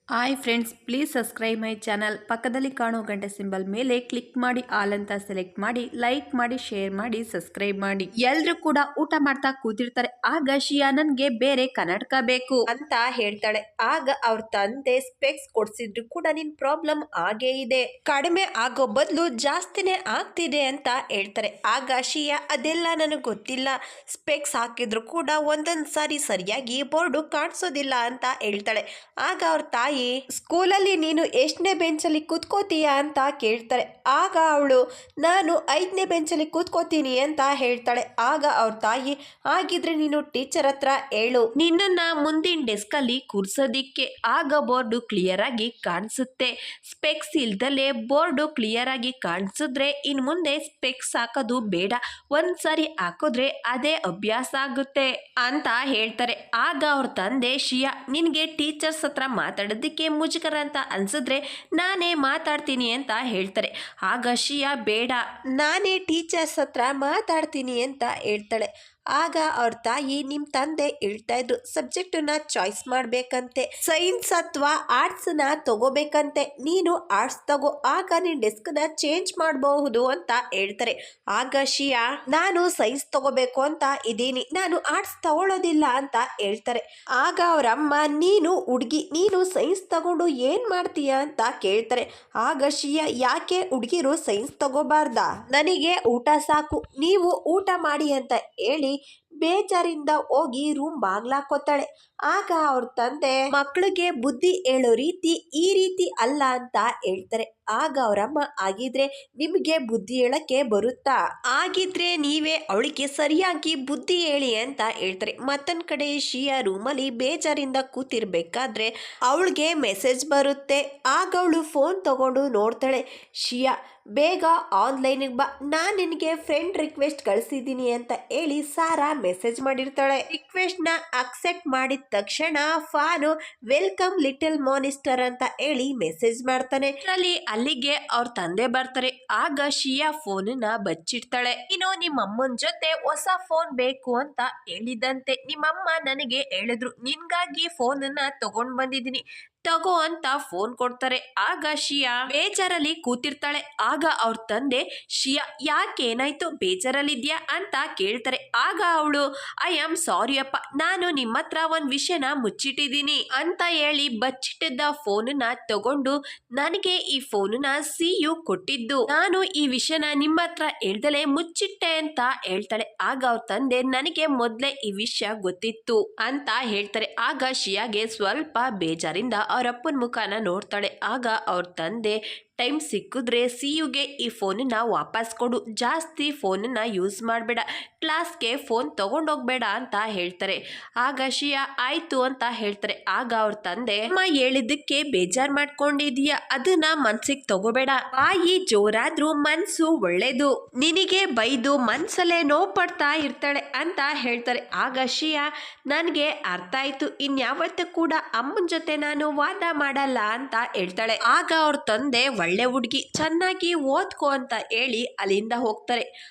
Hi friends, please subscribe my channel. ಪಕ್ಕದಲ್ಲಿ ಕಾಣೋ ಗಂಟೆ ಸಿಂಬಲ್ ಮೇಲೆ ಕ್ಲಿಕ್ ಮಾಡಿ ಆಲ್ ಅಂತ ಸೆಲೆಕ್ಟ್ ಮಾಡಿ ಲೈಕ್ ಮಾಡಿ ಶೇರ್ ಮಾಡಿ ಸಬ್ಸ್ಕ್ರೈಬ್ ಮಾಡಿ. ಎಲ್ರು ಕೂಡ ಊಟ ಮಾಡ್ತಾ ಕೂತಿರ್ತಾರೆ. ಆಗ ಶಿಯಾ ನನ್ಗೆ ಬೇರೆ ಕನ್ನಡಕ ಬೇಕು ಅಂತ ಹೇಳ್ತಾಳೆ. ಆಗ ಅವ್ರ ತಂದೆ ಸ್ಪೆಕ್ಸ್ ಕೊಡ್ಸಿದ್ರು ಕೂಡ ನಿನ್ ಪ್ರಾಬ್ಲಮ್ ಆಗೇ ಇದೆ, ಕಡಿಮೆ ಆಗೋ ಬದಲು ಜಾಸ್ತಿನೇ ಆಗ್ತಿದೆ ಅಂತ ಹೇಳ್ತಾರೆ. ಆಗ ಶಿಯಾ ಅದೆಲ್ಲ ನನಗೆ ಗೊತ್ತಿಲ್ಲ, ಸ್ಪೆಕ್ಸ್ ಹಾಕಿದ್ರು ಕೂಡ ಒಂದೊಂದ್ ಸಾರಿ ಸರಿಯಾಗಿ ಬೋರ್ಡು ಕಾಣಿಸೋದಿಲ್ಲ ಅಂತ ಹೇಳ್ತಾಳೆ. ಆಗ ಅವ್ರ ತಾಯಿ ಸ್ಕೂಲಲ್ಲಿ ನೀನು ಎಷ್ಟನೇ ಬೆಂಚಲ್ಲಿ ಕೂತ್ಕೋತೀಯ ಅಂತ ಕೇಳ್ತಾರೆ. ಆಗ ಅವಳು ನಾನು 5ನೇ ಬೆಂಚಲ್ಲಿ ಕೂತ್ಕೋತೀನಿ ಅಂತ ಹೇಳ್ತಾಳೆ. ಆಗ ಅವ್ರ ತಾಯಿ ಹಾಗಿದ್ರೆ ನೀನು ಟೀಚರ್ ಹತ್ರ ಹೇಳು ನಿನ್ನನ್ನ ಮುಂದಿನ ಡೆಸ್ಕ್ ಅಲ್ಲಿ ಕೂರ್ಸೋದಿಕ್ಕೆ, ಆಗ ಬೋರ್ಡು ಕ್ಲಿಯರ್ ಆಗಿ ಕಾಣಿಸುತ್ತೆ. ಸ್ಪೆಕ್ಸ್ ಇಲ್ದಲೆ ಬೋರ್ಡು ಕ್ಲಿಯರ್ ಆಗಿ ಕಾಣಿಸಿದ್ರೆ ಇನ್ ಮುಂದೆ ಸ್ಪೆಕ್ಸ್ ಹಾಕೋದು ಬೇಡ, ಒಂದ್ಸಾರಿ ಹಾಕಿದ್ರೆ ಅದೇ ಅಭ್ಯಾಸ ಆಗುತ್ತೆ ಅಂತ ಹೇಳ್ತಾರೆ. ಆಗ ಅವ್ರ ತಂದೆ ಶಿಯಾ ನಿನ್ಗೆ ಟೀಚರ್ಸ್ ಹತ್ರ ಮಾತಾಡೋದಕ್ಕೆ ಮುಜುಗರ ಅಂತ ಅನ್ಸಿದ್ರೆ ನಾನೇ ಮಾತಾಡ್ತೀನಿ ಅಂತ ಹೇಳ್ತಾರೆ. ಆಗ ಶಿಯಾ ಬೇಡ, ನಾನೇ ಟೀಚರ್ಸ್ ಹತ್ರ ಮಾತಾಡ್ತೀನಿ ಅಂತ ಹೇಳ್ತಾಳೆ. ಆಗ ಅವ್ರ ತಾಯಿ ನಿಮ್ಮ ತಂದೆ ಹೇಳ್ತಾ ಇದ್ರು ಸಬ್ಜೆಕ್ಟನ್ನ ಚಾಯ್ಸ್ ಮಾಡ್ಬೇಕಂತೆ, ಸೈನ್ಸ್ ಅಥವಾ ಆರ್ಟ್ಸ್ನ ತಗೋಬೇಕಂತೆ. ನೀನು ಆರ್ಟ್ಸ್ ತಗೋ, ಆಗ ನಿನ್ ಡೆಸ್ಕ್ನ ಚೇಂಜ್ ಮಾಡಬಹುದು ಅಂತ ಹೇಳ್ತಾರೆ. ಆಗ ಶಿಯಾ ನಾನು ಸೈನ್ಸ್ ತಗೋಬೇಕು ಅಂತ ಇದ್ದೀನಿ, ನಾನು ಆರ್ಟ್ಸ್ ತಗೊಳ್ಳೋದಿಲ್ಲ ಅಂತ ಹೇಳ್ತಾರೆ. ಆಗ ಅವರಮ್ಮ ನೀನು ಹುಡುಗಿ, ನೀನು ಸೈನ್ಸ್ ತಗೊಂಡು ಏನ್ ಮಾಡ್ತೀಯ ಅಂತ ಕೇಳ್ತಾರೆ. ಆಗ ಶಿಯಾ ಯಾಕೆ ಹುಡುಗಿರು ಸೈನ್ಸ್ ತಗೋಬಾರ್ದ, ನನಗೆ ಊಟ ಸಾಕು, ನೀವು ಊಟ ಮಾಡಿ ಅಂತ ಹೇಳಿ ಬೇಜಾರಿಂದ ಹೋಗಿ ರೂಮ್ ಬಾಗ್ಲಾಕೋತಾಳೆ. ಆಗ ಅವ್ರ ತಂದೆ ಮಕ್ಕಳಿಗೆ ಬುದ್ಧಿ ಹೇಳೋ ರೀತಿ ಈ ರೀತಿ ಅಲ್ಲ ಅಂತ ಹೇಳ್ತಾರೆ. ಆಗ ಅವರಮ್ಮ ಆಗಿದ್ರೆ ನಿಮಗೆ ಬುದ್ಧಿ ಹೇಳಕ್ಕೆ ಬರುತ್ತಾ, ಆಗಿದ್ರೆ ನೀವೇ ಅವಳಿಗೆ ಸರಿಯಾಗಿ ಬುದ್ಧಿ ಹೇಳಿ ಅಂತ ಹೇಳ್ತಾರೆ. ಮತ್ತೊಂದ್ ಕಡೆ ಶಿಯಾ ರೂಮಲ್ಲಿ ಬೇಜಾರಿಂದ ಕೂತಿರ್ಬೇಕಾದ್ರೆ ಅವಳಿಗೆ ಮೆಸೇಜ್ ಬರುತ್ತೆ. ಆಗ ಅವಳು ಫೋನ್ ತಗೊಂಡು ನೋಡ್ತಾಳೆ. ಶಿಯಾ ಬೇಗ ಆನ್ಲೈನಿಗೆ ಬಾ, ನಾನು ನಿನಗೆ ಫ್ರೆಂಡ್ ರಿಕ್ವೆಸ್ಟ್ ಕಳಿಸಿದ್ದೀನಿ ಅಂತ ಹೇಳಿ ಸಾರಾ ಮೆಸೇಜ್ ಮಾಡಿರ್ತಾಳೆ. ರಿಕ್ವೆಸ್ಟ್ನ ಅಕ್ಸೆಪ್ಟ್ ಮಾಡಿದ ತಕ್ಷಣ ಫಾನು ವೆಲ್ಕಮ್ ಲಿಟಲ್ ಮಾನಿಸ್ಟರ್ ಅಂತ ಹೇಳಿ ಮೆಸೇಜ್ ಮಾಡ್ತಾನೆ. ಅಲ್ಲಿಗೆ ಅವ್ರ ತಂದೆ ಬರ್ತಾರೆ. ಆಗ ಶಿಯಾ ಫೋನನ್ನ ಬಚ್ಚಿಡ್ತಾಳೆ. ಇನ್ನು ನಿಮ್ಮ ಅಮ್ಮನ ಜೊತೆ ಹೊಸ ಫೋನ್ ಬೇಕು ಅಂತ ಹೇಳಿದಂತೆ, ನಿಮ್ಮಮ್ಮ ನನಗೆ ಹೇಳಿದ್ರು, ನಿನ್ಗಾಗಿ ಫೋನನ್ನ ತಗೊಂಡ್ ಬಂದಿದ್ದೀನಿ, ತಗೋ ಅಂತ ಫೋನ್ ಕೊಡ್ತಾರೆ. ಆಗ ಶಿಯಾ ಬೇಜಾರಲ್ಲಿ ಕೂತಿರ್ತಾಳೆ. ಆಗ ಅವ್ರ ತಂದೆ ಶಿಯಾ ಯಾಕೇನಾಯ್ತು, ಬೇಜಾರಲ್ಲಿದ್ಯಾ ಅಂತ ಕೇಳ್ತಾರೆ. ಆಗ ಅವಳು ಐ ಆಮ್ ಸಾರಿ ಅಪ್ಪ, ನಾನು ನಿಮ್ಮ ಹತ್ರ ಒಂದ್ ವಿಷಯನ ಮುಚ್ಚಿಟ್ಟಿದ್ದೀನಿ ಅಂತ ಹೇಳಿ ಬಚ್ಚಿಟ್ಟಿದ್ದ ಫೋನನ್ನ ತಗೊಂಡು ನನಗೆ ಈ ಫೋನನ್ನ ಸಿಯು ಕೊಟ್ಟಿದ್ದು, ನಾನು ಈ ವಿಷಯನ ನಿಮ್ಮ ಹತ್ರ ಹೇಳ್ದಲೆ ಮುಚ್ಚಿಟ್ಟೆ ಅಂತ ಹೇಳ್ತಾಳೆ. ಆಗ ಅವ್ರ ತಂದೆ ನನಗೆ ಮೊದ್ಲೇ ಈ ವಿಷಯ ಗೊತ್ತಿತ್ತು ಅಂತ ಹೇಳ್ತಾರೆ. ಆಗ ಶಿಯಾಗೆ ಸ್ವಲ್ಪ ಬೇಜಾರಿಂದ ಅವ್ರ ಅಪ್ಪನ ಮುಖಾನ ನೋಡ್ತಾಳೆ. ಆಗ ಅವ್ರ ತಂದೆ ಟೈಮ್ ಸಿಕ್ಕಿದ್ರೆ ಸಿಯುಗೆ ಈ ಫೋನನ್ನ ವಾಪಸ್ ಕೊಡು, ಜಾಸ್ತಿ ಫೋನನ್ನ ಯೂಸ್ ಮಾಡಬೇಡ, ಕ್ಲಾಸ್ಗೆ ಫೋನ್ ತಗೊಂಡೋಗ್ಬೇಡ ಅಂತ ಹೇಳ್ತಾರೆ. ಆಗ ಶಿಯಾ ಆಯ್ತು ಅಂತ ಹೇಳ್ತಾರೆ. ಆಗ ಅವ್ರ ತಂದೆ ಅಮ್ಮ ಹೇಳಿದ್ದಕ್ಕೆ ಬೇಜಾರ್ ಮಾಡ್ಕೊಂಡಿದೀಯ, ಅದನ್ನ ಮನ್ಸಿಗೆ ತಗೋಬೇಡ, ಬಾಯಿ ಜೋರಾದ್ರೂ ಮನ್ಸು ಒಳ್ಳೇದು, ನಿನಗೆ ಬೈದು ಮನ್ಸಲ್ಲೇ ನೋವು ಪಡ್ತಾ ಇರ್ತಾಳೆ ಅಂತ ಹೇಳ್ತಾರೆ. ಆಗ ಶಿಯಾ ನನ್ಗೆ ಅರ್ಥ ಆಯ್ತು, ಇನ್ಯಾವತ್ತೂ ಕೂಡ ಅಮ್ಮನ ಜೊತೆ ನಾನು ವಾದ ಮಾಡಲ್ಲ ಅಂತ ಹೇಳ್ತಾಳೆ. ಆಗ ಅವ್ರ ತಂದೆ ಒಳ್ಳೆ ಹುಡುಗಿ, ಚೆನ್ನಾಗಿ ಓದ್ಕೋ ಅಂತ ಹೇಳಿ ಅಲ್ಲಿಂದ ಹೋಗ್ತಾರೆ.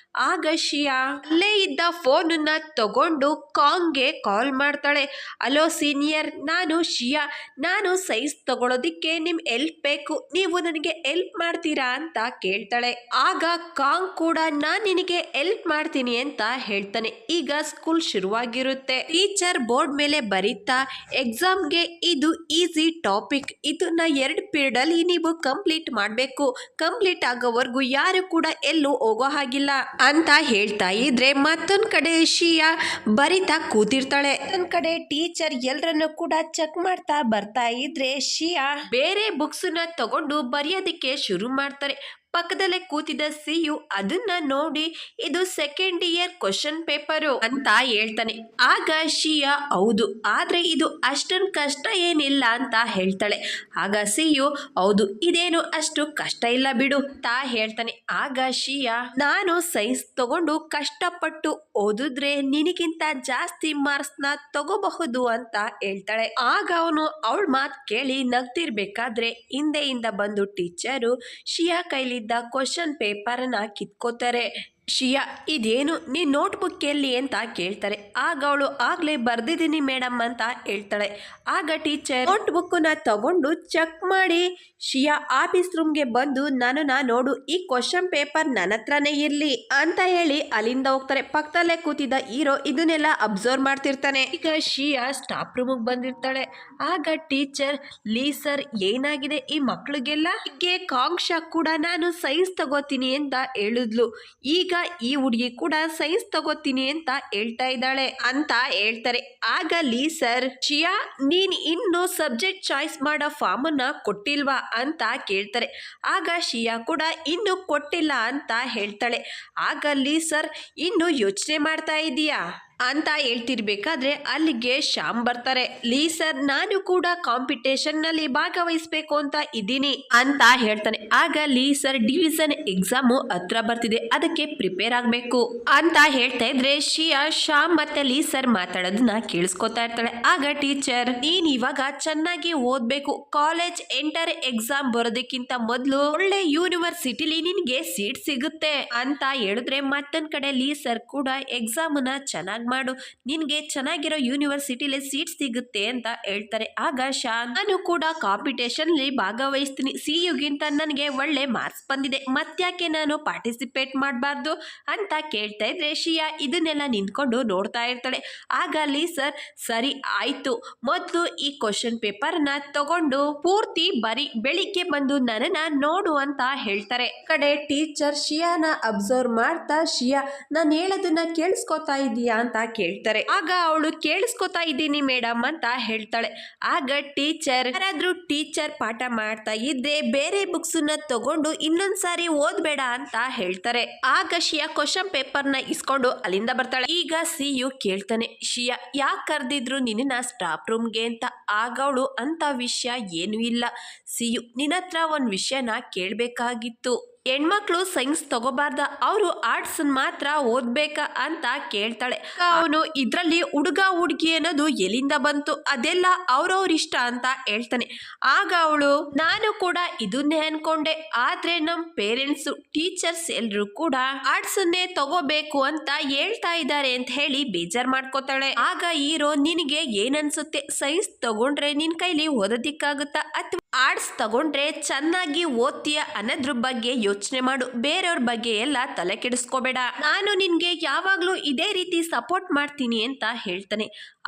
ಆಗ ಶಿಯಾ ಅಲ್ಲೇ ಇದ್ದ ಫೋನನ್ನ ತಗೊಂಡು ಕಾಂಗ್ಗೆ ಕಾಲ್ ಮಾಡ್ತಾಳೆ. ಹಲೋ ಸೀನಿಯರ್, ನಾನು ಶಿಯಾ, ನಾನು ಸೈನ್ಸ್ ತಗೊಳ್ಳೋದಿಕ್ಕೆ ನಿಮ್ ಹೆಲ್ಪ್ ಬೇಕು, ನೀವು ನನಗೆ ಹೆಲ್ಪ್ ಮಾಡ್ತೀರಾ ಅಂತ ಕೇಳ್ತಾಳೆ. ಆಗ ಕಾಂಗ್ ಕೂಡ ನಾನ್ ನಿನಗೆ ಹೆಲ್ಪ್ ಮಾಡ್ತೀನಿ ಅಂತ ಹೇಳ್ತಾನೆ. ಈಗ ಸ್ಕೂಲ್ ಶುರುವಾಗಿರುತ್ತೆ. ಟೀಚರ್ ಬೋರ್ಡ್ ಮೇಲೆ ಬರೀತಾ ಎಕ್ಸಾಮ್ಗೆ ಇದು ಈಸಿ ಟಾಪಿಕ್, ಇದನ್ನ 2 ಪೀರಿಯಡ್ ಅಲ್ಲಿ ನೀವು ಕಂಪ್ಲೀಟ್ ಮಾಡಬೇಕು, ಕಂಪ್ಲೀಟ್ ಆಗೋವರೆಗೂ ಯಾರು ಕೂಡ ಎಲ್ಲೂ ಹೋಗೋ ಹಾಗಿಲ್ಲ ಅಂತ ಹೇಳ್ತಾ ಇದ್ರೆ ಮತ್ತೊಂದ್ ಕಡೆ ಶಿಯಾ ಬರಿತಾ ಕೂತಿರ್ತಾಳೆ. ಒಂದ್ ಕಡೆ ಟೀಚರ್ ಎಲ್ಲರನ್ನು ಕೂಡ ಚೆಕ್ ಮಾಡ್ತಾ ಬರ್ತಾ ಇದ್ರೆ ಶಿಯಾ ಬೇರೆ ಬುಕ್ಸ್ ನ ತಗೊಂಡು ಬರೆಯೋದಿಕ್ಕೆ ಶುರು ಮಾಡ್ತಾರೆ. ಪಕ್ಕದಲ್ಲೇ ಕೂತಿದ್ದ ಸಿಯು ಅದನ್ನ ನೋಡಿ ಇದು ಸೆಕೆಂಡ್ ಇಯರ್ ಕ್ವಶನ್ ಪೇಪರು ಅಂತ ಹೇಳ್ತಾನೆ. ಆಗ ಶಿಯಾ ಹೌದು, ಆದ್ರೆ ಇದು ಅಷ್ಟೊಂದು ಕಷ್ಟ ಏನಿಲ್ಲ ಅಂತ ಹೇಳ್ತಾಳೆ. ಆಗ ಸಿಯು ಹೌದು, ಇದೇನು ಅಷ್ಟು ಕಷ್ಟ ಇಲ್ಲ ಬಿಡು ಅಂತ ಹೇಳ್ತಾನೆ. ಆಗ ಶಿಯಾ ನಾನು ಸೈನ್ಸ್ ತಗೊಂಡು ಕಷ್ಟಪಟ್ಟು ಓದಿದ್ರೆ ನಿನಗಿಂತ ಜಾಸ್ತಿ ಮಾರ್ಕ್ಸ್ ನ ತಗೋಬಹುದು ಅಂತ ಹೇಳ್ತಾಳೆ. ಆಗ ಅವನು ಅವಳ ಮಾತು ಕೇಳಿ ನಗ್ತಿರ್ಬೇಕಾದ್ರೆ ಹಿಂದೆಯಿಂದ ಬಂದು ಟೀಚರು ಶಿಯಾ ಕೈಲಿದ್ದ ಕ್ವಶನ್ ಪೇಪರ್ ನ ಕಿತ್ಕೋತಾರೆ. ಶಿಯಾ ಇದೇನು ನೀನ್ ನೋಟ್ಬುಕ್ ಎಲ್ಲಿ ಅಂತ ಕೇಳ್ತಾರೆ. ಆಗ ಅವಳು ಆಗ್ಲೇ ಬರ್ದಿದ್ದೀನಿ ಮೇಡಮ್ ಅಂತ ಹೇಳ್ತಾಳೆ. ಆಗ ಟೀಚರ್ ನೋಟ್ಬುಕ್ನ ತಗೊಂಡು ಚೆಕ್ ಮಾಡಿ ಶಿಯಾ ಆಫೀಸ್ ರೂಮ್ಗೆ ಬಂದು ನನ್ನನ್ನ ನೋಡು, ಈ ಕ್ವಶನ್ ಪೇಪರ್ ನನ್ನ ಹತ್ರನೇ ಇರ್ಲಿ ಅಂತ ಹೇಳಿ ಅಲ್ಲಿಂದ ಹೋಗ್ತಾರೆ. ಪಕ್ಕದಲ್ಲೇ ಕೂತಿದ್ದ ಹೀರೋ ಇದನ್ನೆಲ್ಲ ಅಬ್ಸರ್ವ್ ಮಾಡ್ತಿರ್ತಾನೆ. ಈಗ ಶಿಯಾ ಸ್ಟಾಫ್ ರೂಮಿಗೆ ಬಂದಿರ್ತಾಳೆ. ಆಗ ಟೀಚರ್ ಲೀ ಸರ್ ಏನಾಗಿದೆ ಈ ಮಕ್ಳಿಗೆಲ್ಲ, ಹೀಗೆ ಕಾಂಕ್ಷ ಕೂಡ ನಾನು ಸೈನ್ಸ್ ತಗೋತೀನಿ ಅಂತ ಹೇಳಿದ್ಲು, ಈಗ ಈ ಹುಡುಗಿ ಕೂಡ ಸೈನ್ಸ್ ತಗೋತೀನಿ ಅಂತ ಹೇಳ್ತಾ ಇದ್ದಾಳೆ ಅಂತ ಹೇಳ್ತಾರೆ. ಆಗ ಲೀ ಸರ್ ಶಿಯಾ ನೀನ್ ಇನ್ನು ಸಬ್ಜೆಕ್ಟ್ ಚಾಯ್ಸ್ ಮಾಡೋ ಫಾರ್ಮ್ ಅನ್ನ ಕೊಟ್ಟಿಲ್ವಾ ಅಂತ ಕೇಳ್ತಾರೆ. ಆಗ ಶಿಯಾ ಕೂಡ ಇನ್ನು ಕೊಟ್ಟಿಲ್ಲ ಅಂತ ಹೇಳ್ತಾಳೆ. ಆಗ ಲೀ ಸರ್ ಇನ್ನು ಯೋಚನೆ ಮಾಡ್ತಾ ಇದೀಯಾ ಅಂತ ಹೇಳ್ತಿರ್ಬೇಕಾದ್ರೆ ಅಲ್ಲಿಗೆ ಶ್ಯಾಮ್ ಬರ್ತಾರೆ. ಲೀ ಸರ್ ನಾನು ಕೂಡ ಕಾಂಪಿಟೇಷನ್ ನಲ್ಲಿ ಭಾಗವಹಿಸ್ಬೇಕು ಅಂತ ಇದ್ದೀನಿ ಅಂತ ಹೇಳ್ತಾನೆ. ಆಗ ಲೀ ಸರ್ ಡಿವಿಷನ್ ಎಕ್ಸಾಮು ಹತ್ರ ಬರ್ತಿದೆ, ಅದಕ್ಕೆ ಪ್ರಿಪೇರ್ ಆಗ್ಬೇಕು ಅಂತ ಹೇಳ್ತಾ ಇದ್ರೆ ಶಿಯಾ ಶ್ಯಾಮ್ ಮತ್ತೆ ಲೀ ಸರ್ ಮಾತಾಡೋದನ್ನ ಕೇಳಿಸ್ಕೊತಾ ಇರ್ತಾಳೆ. ಆಗ ಟೀಚರ್ ನೀನ್ ಇವಾಗ ಚೆನ್ನಾಗಿ ಓದ್ಬೇಕು, ಕಾಲೇಜ್ ಎಂಟರ್ ಎಕ್ಸಾಮ್ ಬರೋದಕ್ಕಿಂತ ಮೊದಲು ಒಳ್ಳೆ ಯೂನಿವರ್ಸಿಟಿಲಿ ನಿನ್ಗೆ ಸೀಟ್ ಸಿಗುತ್ತೆ ಅಂತ ಹೇಳಿದ್ರೆ ಮತ್ತೊಂದ್ ಕಡೆ ಲೀ ಸರ್ ಕೂಡ ಎಕ್ಸಾಮ್ ನ ಚೆನ್ನಾಗಿ ಮಾಡು, ನಿನ್ಗೆ ಚೆನ್ನಾಗಿರೋ ಯೂನಿವರ್ಸಿಟಿಲಿ ಸೀಟ್ ಸಿಗುತ್ತೆ ಅಂತ ಹೇಳ್ತಾರೆ. ಆಗ ಶಾನ್ ನಾನು ಕೂಡ ಕಾಂಪಿಟೇಷನ್ ಅಲ್ಲಿ ಭಾಗವಹಿಸ್ತೀನಿ, ಸಿ ಯುಗಿಂತ ನನಗೆ ಒಳ್ಳೆ ಮಾರ್ಕ್ಸ್ ಬಂದಿದೆ, ಮತ್ತ್ಯಾಕೆ ನಾನು ಪಾರ್ಟಿಸಿಪೇಟ್ ಮಾಡಬಾರ್ದು ಅಂತ ಕೇಳ್ತಾ ಇದ್ರೆ ಶಿಯಾ ಇದನ್ನೆಲ್ಲ ನಿಂತ್ಕೊಂಡು ನೋಡ್ತಾ ಇರ್ತಾಳೆ. ಆಗ ಲೀ ಸರ್ ಸರಿ ಆಯ್ತು, ಮೊದಲು ಈ ಕ್ವಶನ್ ಪೇಪರ್ ನ ತಗೊಂಡು ಪೂರ್ತಿ ಬರೀ, ಬೆಳಿಗ್ಗೆ ಬಂದು ನನ್ನನ್ನ ನೋಡು ಅಂತ ಹೇಳ್ತಾರೆ. ಕಡೆ ಟೀಚರ್ ಶಿಯಾನ ಅಬ್ಸರ್ವ್ ಮಾಡ್ತಾ ಶಿಯಾ ನಾನು ಹೇಳೋದನ್ನ ಕೇಳಿಸ್ಕೊತಾ ಇದೀಯಾ ಅಂತ ಕೇಳ್ತಾರೆ. ಆಗ ಅವಳು ಕೇಳಿಸ್ಕೊತಾ ಇದ್ದೀನಿ ಮೇಡಮ್ ಅಂತ ಹೇಳ್ತಾಳೆ. ಆಗ ಟೀಚರ್ ಯಾರಾದ್ರೂ ಟೀಚರ್ ಪಾಠ ಮಾಡ್ತಾ ಇದ್ರೆ ಬೇರೆ ಬುಕ್ಸ್ ನ ತಗೊಂಡು ಇನ್ನೊಂದ್ಸಾರಿ ಓದ್ಬೇಡ ಅಂತ ಹೇಳ್ತಾರೆ. ಆಗ ಶಿಯಾ ಕ್ವಶನ್ ಪೇಪರ್ ನ ಇಸ್ಕೊಂಡು ಅಲ್ಲಿಂದ ಬರ್ತಾಳೆ. ಈಗ ಸಿ ಯು ಕೇಳ್ತಾನೆ, ಶಿಯಾ ಯಾಕೆ ಕರೆದಿದ್ರು ನಿನ್ನ ಸ್ಟಾಫ್ ರೂಮ್ಗೆ ಅಂತ. ಆಗ ಅವಳು ಅಂತ ವಿಷಯ ಏನು ಇಲ್ಲ ಸಿ ಯು, ನಿನ್ನ ಹತ್ರ ಒಂದ್ ವಿಷಯನ ಕೇಳ್ಬೇಕಾಗಿತ್ತು, ಹೆಣ್ಮಕ್ಳು ಸೈನ್ಸ್ ತಗೋಬಾರ್ದ, ಅವರು ಆರ್ಟ್ಸ್ ಮಾತ್ರ ಓದ್ಬೇಕ ಅಂತ ಕೇಳ್ತಾಳೆ. ಅವನು ಇದ್ರಲ್ಲಿ ಹುಡುಗ ಹುಡುಗಿ ಅನ್ನೋದು ಎಲ್ಲಿಂದ ಬಂತು, ಅದೆಲ್ಲ ಅವ್ರವ್ರ ಇಷ್ಟ ಅಂತ ಹೇಳ್ತಾನೆ. ಆಗ ಅವಳು ನಾನು ಕೂಡ ಇದನ್ನೇ ಅನ್ಕೊಂಡೆ, ಆದ್ರೆ ನಮ್ ಪೇರೆಂಟ್ಸ್ ಟೀಚರ್ಸ್ ಎಲ್ರು ಕೂಡ ಆರ್ಟ್ಸ್ ಅನ್ನೇ ತಗೋಬೇಕು ಅಂತ ಹೇಳ್ತಾ ಇದ್ದಾರೆ ಅಂತ ಹೇಳಿ ಬೇಜಾರ್ ಮಾಡ್ಕೋತಾಳೆ. ಆಗ ಹೀರೋ ನಿನಗೆ ಏನನ್ಸುತ್ತೆ, ಸೈನ್ಸ್ ತಗೊಂಡ್ರೆ ನಿನ್ ಕೈಲಿ ಓದೋದಿಕ್ಕಾಗುತ್ತಾ ಅಥವಾ ಆರ್ಟ್ಸ್ ತಗೊಂಡ್ರೆ ಚೆನ್ನಾಗಿ ಓದ್ತೀಯ ಅನ್ನೋದ್ರ ಬಗ್ಗೆ ಯೋಚನೆ ಮಾಡು, ಬೇರೆಯವ್ರ ಬಗ್ಗೆ ಎಲ್ಲ ತಲೆ ಕೆಡಿಸ್ಕೋಬೇಡ, ನಾನು ನಿನ್ಗೆ ಯಾವಾಗ್ಲೂ ಇದೇ ರೀತಿ ಸಪೋರ್ಟ್ ಮಾಡ್ತೀನಿ ಅಂತ ಹೇಳ್ತಾನೆ.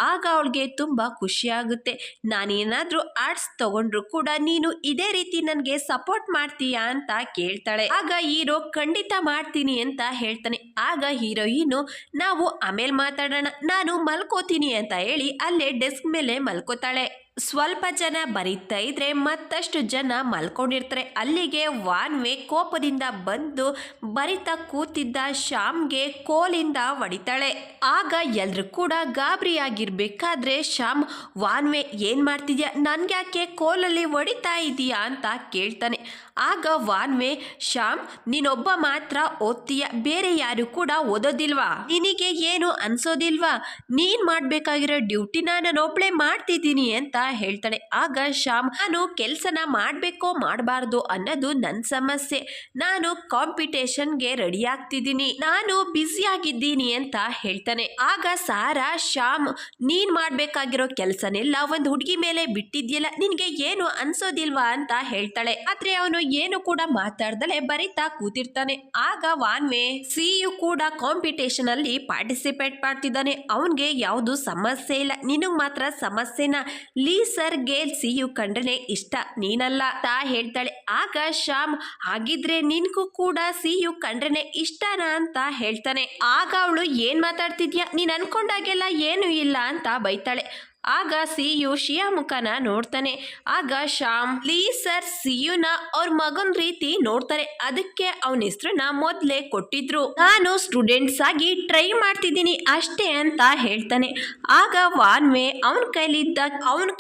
ಆಗ ಅವಳಿಗೆ ತುಂಬಾ ಖುಷಿ ಆಗುತ್ತೆ, ನಾನೇನಾದ್ರೂ ಆರ್ಟ್ಸ್ ತಗೊಂಡ್ರು ಕೂಡ ನೀನು ಇದೇ ರೀತಿ ನನ್ಗೆ ಸಪೋರ್ಟ್ ಮಾಡ್ತೀಯಾ ಅಂತ ಕೇಳ್ತಾಳೆ. ಆಗ ಹೀರೋ ಖಂಡಿತ ಮಾಡ್ತೀನಿ ಅಂತ ಹೇಳ್ತಾನೆ. ಆಗ ಹೀರೋಯಿನು ನಾವು ಆಮೇಲೆ ಮಾತಾಡೋಣ, ನಾನು ಮಲ್ಕೋತೀನಿ ಅಂತ ಹೇಳಿ ಅಲ್ಲೇ ಡೆಸ್ಕ್ ಮೇಲೆ ಮಲ್ಕೋತಾಳೆ. ಸ್ವಲ್ಪ ಜನ ಬರೀತಾ ಇದ್ರೆ ಮತ್ತಷ್ಟು ಜನ ಮಲ್ಕೊಂಡಿರ್ತಾರೆ. ಅಲ್ಲಿಗೆ ವಾನ್ವೆ ಕೋಪದಿಂದ ಬಂದು ಬರಿತಾ ಕೂತಿದ್ದ ಶ್ಯಾಮ್ಗೆ ಕೋಲಿಂದ ಹೊಡಿತಾಳೆ. ಆಗ ಎಲ್ರು ಕೂಡ ಗಾಬರಿಯಾಗಿರ್ಬೇಕಾದ್ರೆ ಶ್ಯಾಮ್ ವಾನ್ವೆ ಏನ್ ಮಾಡ್ತಿದ್ಯಾ, ನನ್ಗ್ಯಾಕೆ ಕೋಲಲ್ಲಿ ಹೊಡಿತಾ ಇದೀಯಾ ಅಂತ ಕೇಳ್ತಾನೆ. ಆಗ ವಾನ್ವೆ ಶ್ಯಾಮ್ ನೀನೊಬ್ಬ ಮಾತ್ರ ಓದ್ತೀಯ, ಬೇರೆ ಯಾರು ಕೂಡ ಓದೋದಿಲ್ವಾ, ನಿನಗೆ ಏನು ಅನ್ಸೋದಿಲ್ವಾ, ನೀನ್ ಮಾಡ್ಬೇಕಾಗಿರೋ ಡ್ಯೂಟಿನ ನಾನೊಬ್ಳೆ ಮಾಡ್ತಿದ್ದೀನಿ ಅಂತ ಹೇಳ್ತಾಳೆ. ಆಗ ಶ್ಯಾಮ್ ನಾನು ಕೆಲ್ಸನ ಮಾಡ್ಬೇಕೋ ಮಾಡಬಾರ್ದು ಅನ್ನೋದು ನನ್ನ ಸಮಸ್ಯೆ, ನಾನು ಕಾಂಪಿಟೇಷನ್ಗೆ ರೆಡಿ ಆಗ್ತಿದ್ದೀನಿ, ನಾನು ಬ್ಯುಸಿ ಆಗಿದ್ದೀನಿ ಅಂತ ಹೇಳ್ತಾನೆ. ಆಗ ಸಾರಾ ಶ್ಯಾಮ್ ನೀನ್ ಮಾಡ್ಬೇಕಾಗಿರೋ ಕೆಲ್ಸನೆಲ್ಲ ಒಂದು ಹುಡುಗಿ ಮೇಲೆ ಬಿಟ್ಟಿದ್ಯಲ್ಲ, ನಿನ್ಗೆ ಏನು ಅನ್ಸೋದಿಲ್ವಾ ಅಂತ ಹೇಳ್ತಾಳೆ. ಆದ್ರೆ ಅವನು ಏನು ಕೂಡ ಮಾತಾಡ್ದಲೆ ಬರಿತಾ ಕೂತಿರ್ತಾನೆ. ಆಗ ವಾನ್ವೆ ಸಿ ಯು ಕೂಡ ಕಾಂಪಿಟೇಷನ್ ಅಲ್ಲಿ ಪಾರ್ಟಿಸಿಪೇಟ್ ಮಾಡ್ತಿದ್ದಾನೆ, ಅವನ್ಗೆ ಯಾವುದು ಸಮಸ್ಯೆ ಇಲ್ಲ, ನಿನಗ್ ಮಾತ್ರ ಸಮಸ್ಯೆನಾ, ಲೀ ಸರ್ಗೆ ಸಿ ಯು ಕಂಡ್ರೆ ಇಷ್ಟ, ನೀನಲ್ಲ ತಾ ಹೇಳ್ತಾಳೆ. ಆಗ ಶ್ಯಾಮ್ ಹಾಗಿದ್ರೆ ನಿನ್ಗೂ ಕೂಡ ಸಿ ಯು ಕಂಡ್ರೆ ಇಷ್ಟನಾ ಅಂತ ಹೇಳ್ತಾನೆ. ಆಗ ಅವಳು ಏನ್ ಮಾತಾಡ್ತಿದ್ಯಾ, ನೀನ್ ಅನ್ಕೊಂಡಾಗೆಲ್ಲ ಏನು ಇಲ್ಲ ಅಂತ ಬೈತಾಳೆ. ಆಗ ಸಿ ಯು ಶಿಯಾ ಮುಖನ ನೋಡ್ತಾನೆ. ಆಗ ಶ್ಯಾಮ್ ಲೀ ಸರ್ ಸಿ ಯುನ ಅವ್ರ ಮಗನ್ ರೀತಿ ನೋಡ್ತಾರೆ, ಅದಕ್ಕೆ ಅವನ ಹೆಸರನ್ನ ಮೊದ್ಲೇ ಕೊಟ್ಟಿದ್ರು, ನಾನು ಸ್ಟೂಡೆಂಟ್ಸ್ ಆಗಿ ಟ್ರೈ ಮಾಡ್ತಿದ್ದೀನಿ ಅಷ್ಟೇ ಅಂತ ಹೇಳ್ತಾನೆ. ಆಗ ವಾನ್ವೆ ಅವನ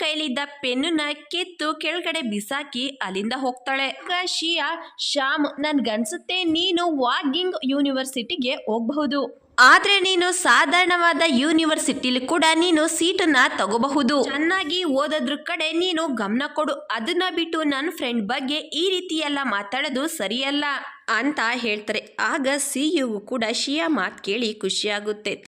ಕೈಲಿದ್ದ ಪೆನ್ನ ಕಿತ್ತು ಕೆಳಗಡೆ ಬಿಸಾಕಿ ಅಲ್ಲಿಂದ ಹೋಗ್ತಾಳೆ. ಆಗ ಶಿಯಾ ಶ್ಯಾಮ್ ನನ್ಗನ್ಸುತ್ತೆ ನೀನು ವಾಗಿಂಗ್ ಯೂನಿವರ್ಸಿಟಿಗೆ ಹೋಗ್ಬಹುದು, ಆದ್ರೆ ನೀನು ಸಾಧಾರಣವಾದ ಯೂನಿವರ್ಸಿಟಿಲಿ ಕೂಡ ನೀನು ಸೀಟನ್ನ ತಗೋಬಹುದು. ಚೆನ್ನಾಗಿ ಓದೋದ್ರ ಕಡೆ ನೀನು ಗಮನ ಕೊಡು. ಅದನ್ನ ಬಿಟ್ಟು ನನ್ನ ಫ್ರೆಂಡ್ ಬಗ್ಗೆ ಈ ರೀತಿ ಎಲ್ಲ ಮಾತಾಡೋದು ಸರಿಯಲ್ಲ ಅಂತ ಹೇಳ್ತಾರೆ. ಆಗ ಸಿಇಒ ಕೂಡ ಶಿಯಾ ಮಾತು ಕೇಳಿ ಖುಷಿಯಾಗುತ್ತೆ.